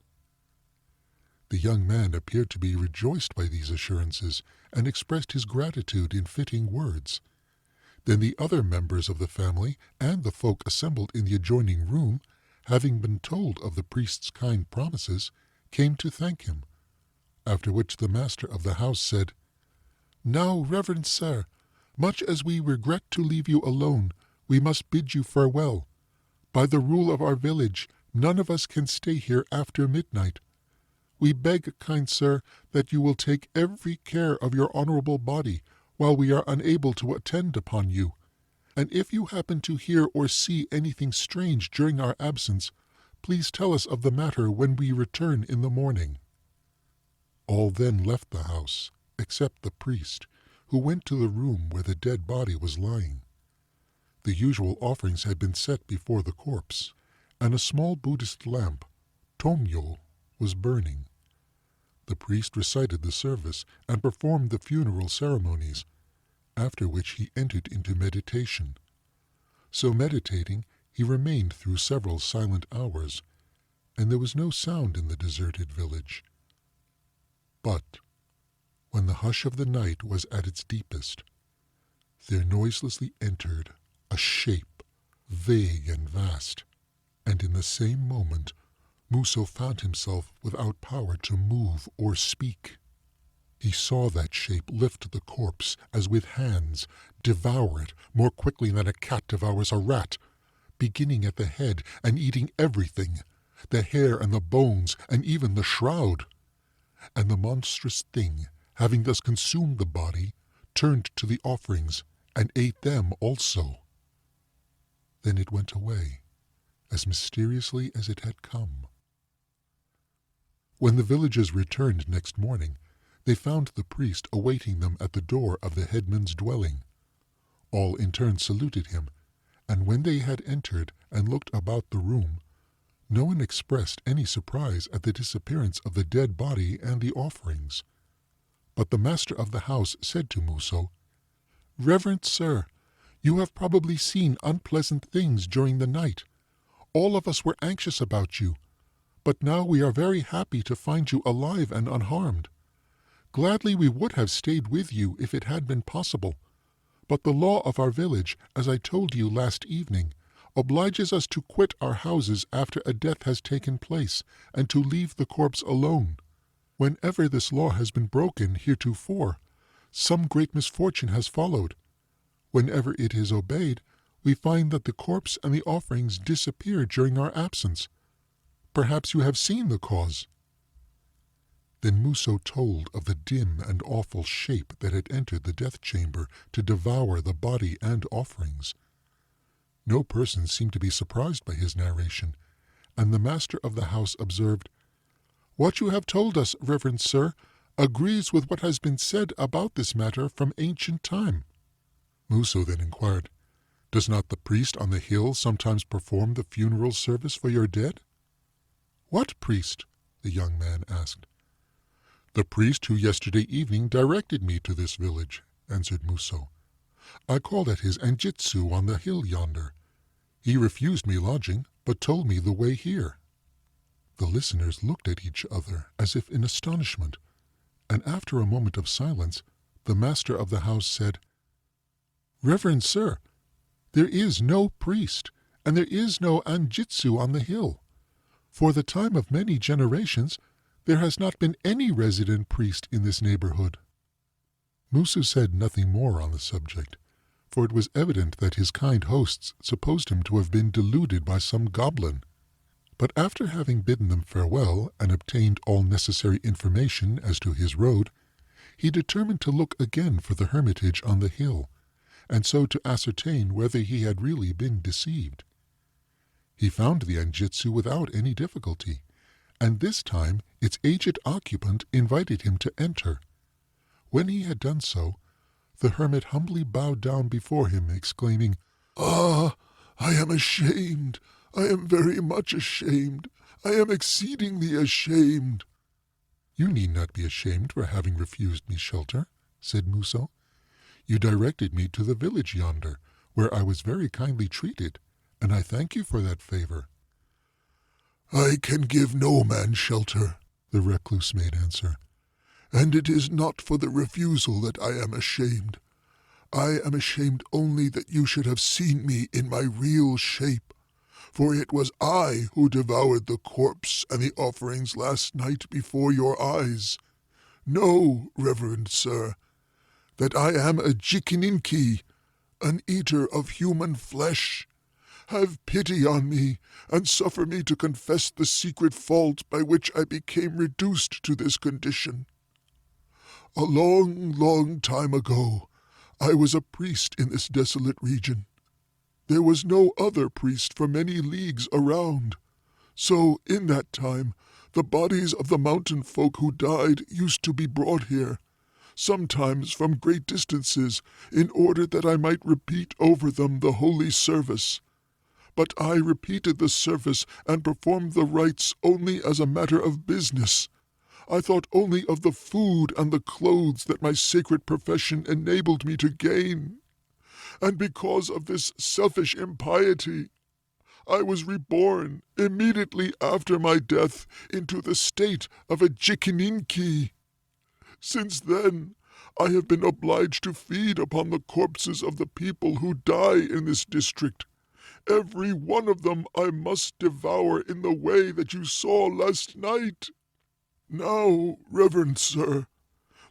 The young man appeared to be rejoiced by these assurances, and expressed his gratitude in fitting words. Then the other members of the family and the folk assembled in the adjoining room, having been told of the priest's kind promises, came to thank him. After which the master of the house said, "Now, reverend sir, much as we regret to leave you alone, we must bid you farewell. By the rule of our village, none of us can stay here after midnight. We beg, kind sir, that you will take every care of your honorable body while we are unable to attend upon you. And if you happen to hear or see anything strange during our absence, please tell us of the matter when we return in the morning." All then left the house, except the priest, who went to the room where the dead body was lying. The usual offerings had been set before the corpse, and a small Buddhist lamp, tomyo, was burning. The priest recited the service and performed the funeral ceremonies, after which he entered into meditation. So meditating, he remained through several silent hours, and there was no sound in the deserted village. But when the hush of the night was at its deepest, there noiselessly entered a shape, vague and vast, and in the same moment Muso found himself without power to move or speak. He saw that shape lift the corpse as with hands, devour it more quickly than a cat devours a rat, beginning at the head and eating everything, the hair and the bones and even the shroud. And the monstrous thing, having thus consumed the body, turned to the offerings and ate them also. Then it went away, as mysteriously as it had come. When the villagers returned next morning, they found the priest awaiting them at the door of the headman's dwelling. All in turn saluted him, and when they had entered and looked about the room, no one expressed any surprise at the disappearance of the dead body and the offerings. But the master of the house said to Muso, "Reverend sir, you have probably seen unpleasant things during the night. All of us were anxious about you, but now we are very happy to find you alive and unharmed. Gladly we would have stayed with you if it had been possible, but the law of our village, as I told you last evening, obliges us to quit our houses after a death has taken place, and to leave the corpse alone. Whenever this law has been broken heretofore, some great misfortune has followed. Whenever it is obeyed, we find that the corpse and the offerings disappear during our absence. Perhaps you have seen the cause." Then Muso told of the dim and awful shape that had entered the death chamber to devour the body and offerings. No person seemed to be surprised by his narration, and the master of the house observed, "What you have told us, reverend sir, agrees with what has been said about this matter from ancient time." Muso then inquired, "Does not the priest on the hill sometimes perform the funeral service for your dead?" "What priest?" the young man asked. "The priest who yesterday evening directed me to this village," answered Muso. "I called at his anjitsu on the hill yonder. He refused me lodging, but told me the way here." The listeners looked at each other as if in astonishment, and after a moment of silence, the master of the house said, "Reverend sir, there is no priest, and there is no anjitsu on the hill. For the time of many generations, there has not been any resident priest in this neighborhood." Muso said nothing more on the subject, for it was evident that his kind hosts supposed him to have been deluded by some goblin. But after having bidden them farewell and obtained all necessary information as to his road, he determined to look again for the hermitage on the hill, and so to ascertain whether he had really been deceived. He found the Anjitsu without any difficulty, and this time its aged occupant invited him to enter. When he had done so, the hermit humbly bowed down before him, exclaiming, "Ah, I am ashamed! I am very much ashamed! I am exceedingly ashamed!" "You need not be ashamed for having refused me shelter," said Muso. "You directed me to the village yonder, where I was very kindly treated, and I thank you for that favor." "I can give no man shelter," the recluse made answer, "and it is not for the refusal that I am ashamed. I am ashamed only that you should have seen me in my real shape, for it was I who devoured the corpse and the offerings last night before your eyes. Know, reverend sir, that I am a jikininki, an eater of human flesh. Have pity on me, and suffer me to confess the secret fault by which I became reduced to this condition. A long, long time ago, I was a priest in this desolate region. There was no other priest for many leagues around. So, in that time, the bodies of the mountain folk who died used to be brought here, sometimes from great distances, in order that I might repeat over them the holy service. But I repeated the service and performed the rites only as a matter of business. I thought only of the food and the clothes that my sacred profession enabled me to gain. And because of this selfish impiety, I was reborn immediately after my death into the state of a jikininki. Since then, I have been obliged to feed upon the corpses of the people who die in this district. Every one of them I must devour in the way that you saw last night. Now, reverend sir,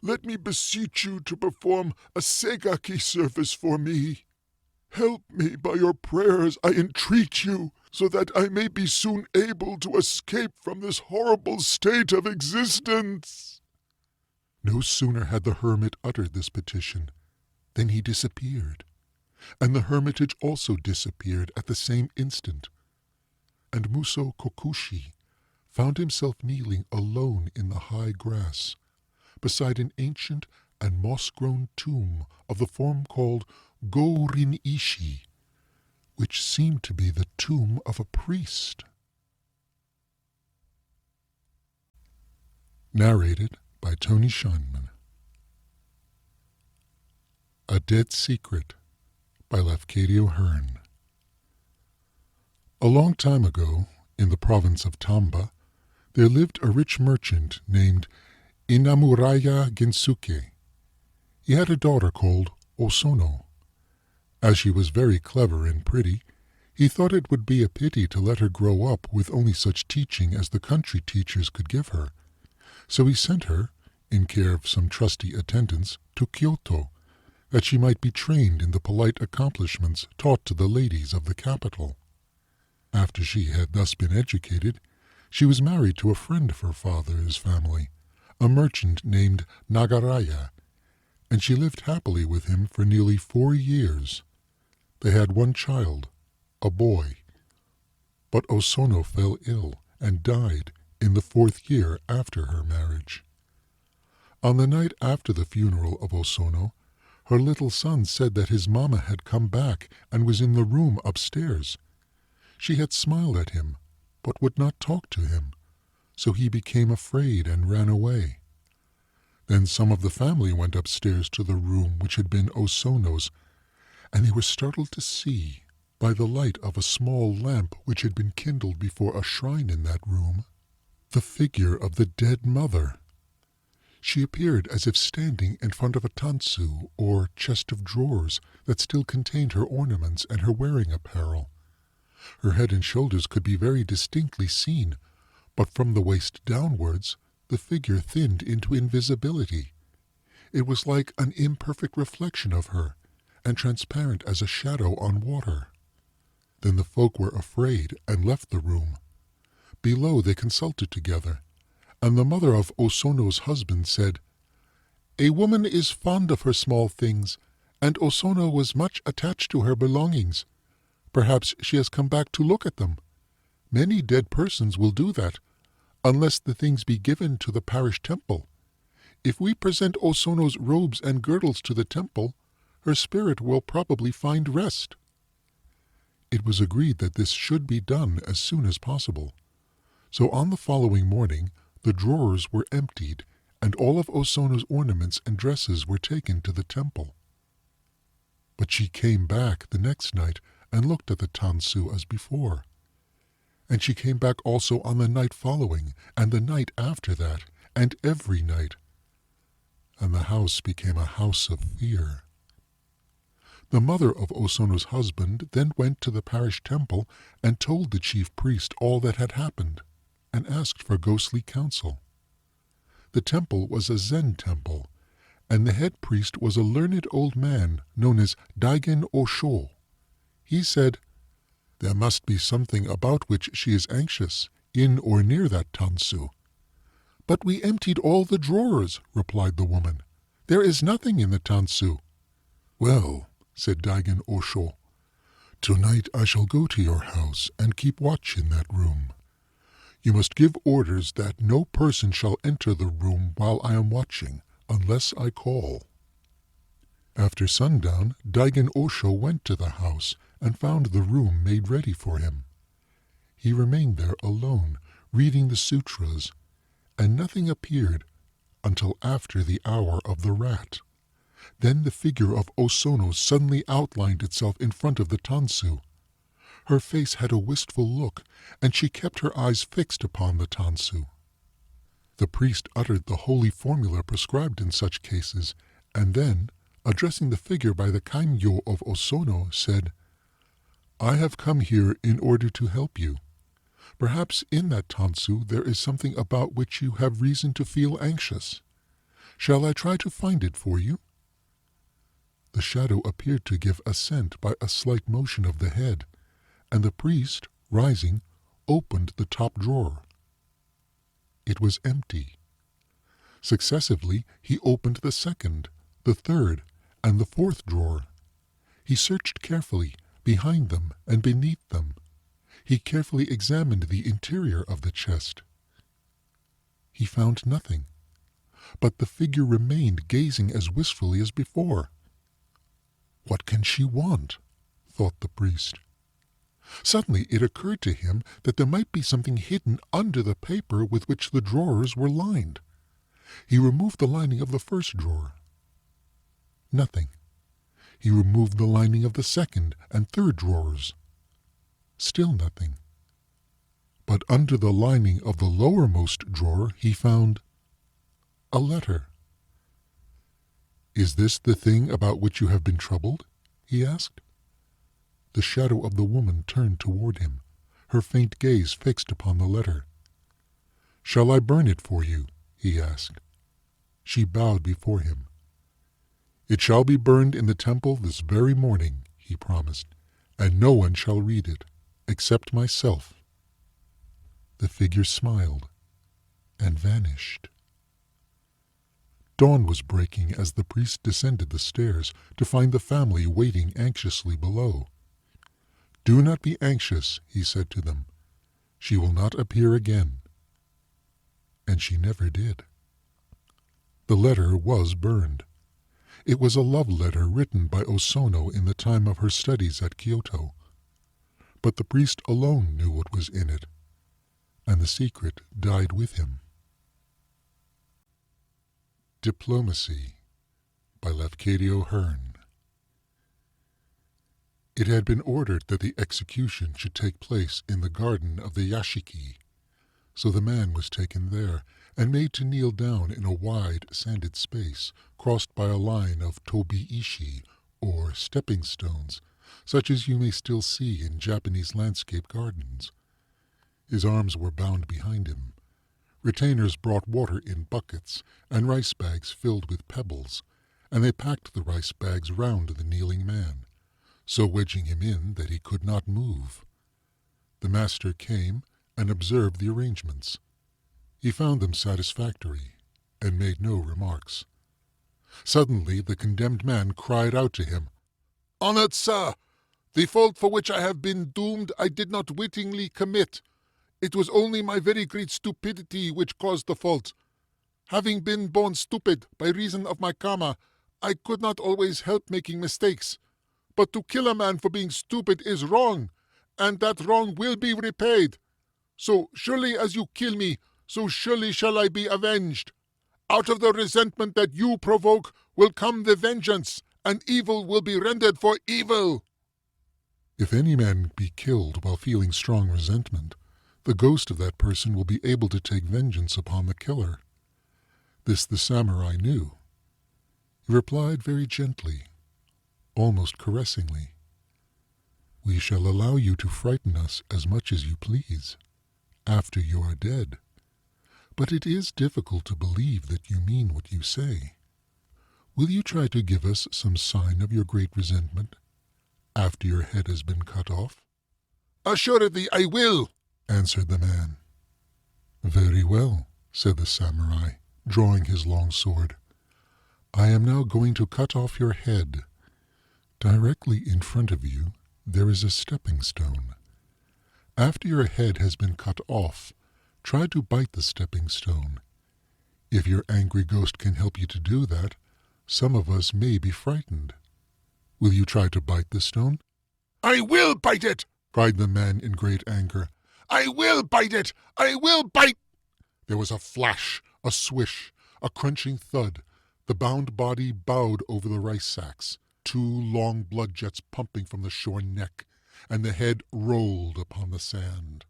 let me beseech you to perform a segaki service for me. Help me by your prayers, I entreat you, so that I may be soon able to escape from this horrible state of existence." No sooner had the hermit uttered this petition than he disappeared, and the hermitage also disappeared at the same instant, and Muso Kokushi found himself kneeling alone in the high grass, beside an ancient and moss-grown tomb of the form called Go-rin-ishi, which seemed to be the tomb of a priest. Narrated by Tony Scheinman. A Dead Secret by Lafcadio Hearn. A long time ago, in the province of Tamba, there lived a rich merchant named Inamuraya Gensuke. He had a daughter called Osono. As she was very clever and pretty, he thought it would be a pity to let her grow up with only such teaching as the country teachers could give her. So he sent her, in care of some trusty attendants, to Kyoto, that she might be trained in the polite accomplishments taught to the ladies of the capital. After she had thus been educated, she was married to a friend of her father's family, a merchant named Nagaraya, and she lived happily with him for nearly 4 years. They had one child, a boy. But Osono fell ill and died in the 4th year after her marriage. On the night after the funeral of Osono, her little son said that his mamma had come back and was in the room upstairs. She had smiled at him, but would not talk to him, so he became afraid and ran away. Then some of the family went upstairs to the room which had been Osono's, and they were startled to see, by the light of a small lamp which had been kindled before a shrine in that room, the figure of the dead mother. She appeared as if standing in front of a tansu, or chest of drawers, that still contained her ornaments and her wearing apparel. Her head and shoulders could be very distinctly seen, but from the waist downwards the figure thinned into invisibility. It was like an imperfect reflection of her, and transparent as a shadow on water. Then the folk were afraid and left the room. Below they consulted together, and the mother of Osono's husband said, A woman is fond of her small things, and Osono was much attached to her belongings. Perhaps she has come back to look at them. Many dead persons will do that, unless the things be given to the parish temple. If we present Osono's robes and girdles to the temple, her spirit will probably find rest." It was agreed that this should be done as soon as possible. So on the following morning, the drawers were emptied, and all of Osono's ornaments and dresses were taken to the temple. But she came back the next night and looked at the tansu as before. And she came back also on the night following, and the night after that, and every night. And the house became a house of fear. The mother of Osono's husband then went to the parish temple and told the chief priest all that had happened, and asked for ghostly counsel. The temple was a Zen temple, and the head priest was a learned old man known as Daigen Osho. He said, "There must be something about which she is anxious, in or near that tansu." "But we emptied all the drawers," replied the woman. "There is nothing in the tansu." "Well," said Daigen Osho, "tonight I shall go to your house and keep watch in that room. You must give orders that no person shall enter the room while I am watching, unless I call." After sundown, Daigen Osho went to the house and found the room made ready for him. He remained there alone, reading the sutras, and nothing appeared until after the hour of the rat. Then the figure of Osono suddenly outlined itself in front of the tansu. Her face had a wistful look, and she kept her eyes fixed upon the tansu. The priest uttered the holy formula prescribed in such cases, and then, addressing the figure by the kaimyo of Osono, said, "I have come here in order to help you. Perhaps in that tansu there is something about which you have reason to feel anxious. Shall I try to find it for you?" The shadow appeared to give assent by a slight motion of the head, and the priest, rising, opened the top drawer. It was empty. Successively he opened the second, the third, and the fourth drawer. He searched carefully, behind them and beneath them. He carefully examined the interior of the chest. He found nothing, but the figure remained gazing as wistfully as before. "What can she want?" thought the priest. Suddenly it occurred to him that there might be something hidden under the paper with which the drawers were lined. He removed the lining of the first drawer. Nothing. He removed the lining of the second and third drawers. Still nothing. But under the lining of the lowermost drawer he found a letter. "Is this the thing about which you have been troubled?" he asked. The shadow of the woman turned toward him, her faint gaze fixed upon the letter. "Shall I burn it for you?" he asked. She bowed before him. "It shall be burned in the temple this very morning," he promised, "and no one shall read it, except myself." The figure smiled and vanished. Dawn was breaking as the priest descended the stairs to find the family waiting anxiously below. "Do not be anxious," he said to them. "She will not appear again." And she never did. The letter was burned. It was a love letter written by Osono in the time of her studies at Kyoto. But the priest alone knew what was in it, and the secret died with him. Diplomacy by Lafcadio Hearn. It had been ordered that the execution should take place in the garden of the yashiki, so the man was taken there and made to kneel down in a wide, sanded space crossed by a line of tobi-ishi, or stepping stones, such as you may still see in Japanese landscape gardens. His arms were bound behind him. Retainers brought water in buckets and rice bags filled with pebbles, and they packed the rice bags round the kneeling man, so wedging him in that he could not move. The master came and observed the arrangements. He found them satisfactory, and made no remarks. Suddenly the condemned man cried out to him, "Honored sir, the fault for which I have been doomed I did not wittingly commit. It was only my very great stupidity which caused the fault. Having been born stupid by reason of my karma, I could not always help making mistakes. But to kill a man for being stupid is wrong, and that wrong will be repaid. So surely as you kill me, so surely shall I be avenged. Out of the resentment that you provoke will come the vengeance, and evil will be rendered for evil." If any man be killed while feeling strong resentment, the ghost of that person will be able to take vengeance upon the killer. This the samurai knew. He replied very gently, almost caressingly, "We shall allow you to frighten us as much as you please, after you are dead. But it is difficult to believe that you mean what you say. Will you try to give us some sign of your great resentment, after your head has been cut off?" "Assuredly I will," answered the man. "Very well," said the samurai, drawing his long sword. "I am now going to cut off your head. Directly in front of you there is a stepping stone. After your head has been cut off, try to bite the stepping stone. If your angry ghost can help you to do that, some of us may be frightened. Will you try to bite the stone?" "I will bite it!" cried the man in great anger. "I will bite it! I will bite—" There was a flash, a swish, a crunching thud. The bound body bowed over the rice sacks, 2 long blood jets pumping from the shorn neck, and the head rolled upon the sand.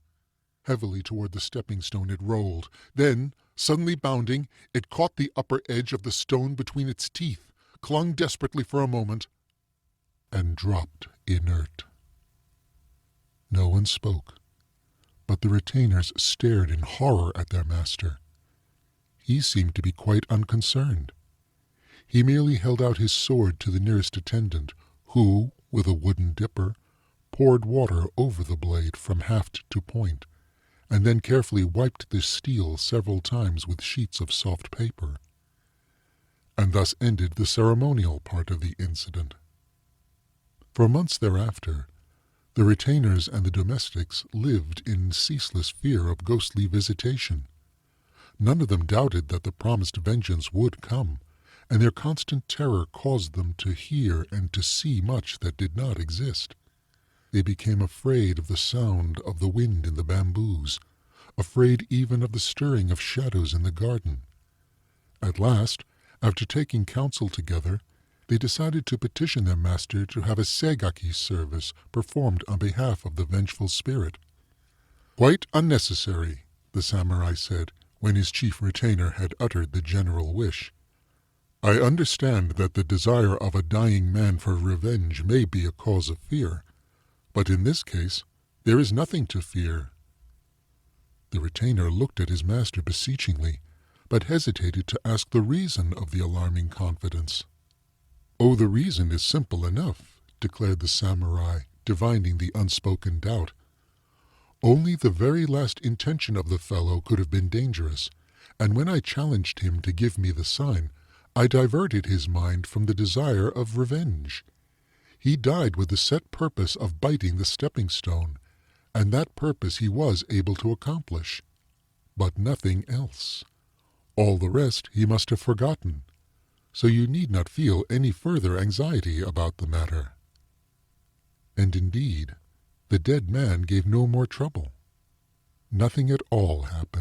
Heavily toward the stepping stone it rolled. Then, suddenly bounding, it caught the upper edge of the stone between its teeth, clung desperately for a moment, and dropped inert. No one spoke, but the retainers stared in horror at their master. He seemed to be quite unconcerned. He merely held out his sword to the nearest attendant, who, with a wooden dipper, poured water over the blade from haft to point, and then carefully wiped the steel several times with sheets of soft paper. And thus ended the ceremonial part of the incident. For months thereafter, the retainers and the domestics lived in ceaseless fear of ghostly visitation. None of them doubted that the promised vengeance would come, and their constant terror caused them to hear and to see much that did not exist. They became afraid of the sound of the wind in the bamboos, afraid even of the stirring of shadows in the garden. At last, after taking counsel together, they decided to petition their master to have a seigaki service performed on behalf of the vengeful spirit. "Quite unnecessary," the samurai said, when his chief retainer had uttered the general wish. "I understand that the desire of a dying man for revenge may be a cause of fear, but in this case there is nothing to fear." The retainer looked at his master beseechingly, but hesitated to ask the reason of the alarming confidence. "Oh, the reason is simple enough," declared the samurai, divining the unspoken doubt. "Only the very last intention of the fellow could have been dangerous, and when I challenged him to give me the sign, I diverted his mind from the desire of revenge. He died with the set purpose of biting the stepping stone, and that purpose he was able to accomplish. But nothing else. All the rest he must have forgotten, so you need not feel any further anxiety about the matter." And indeed, the dead man gave no more trouble. Nothing at all happened.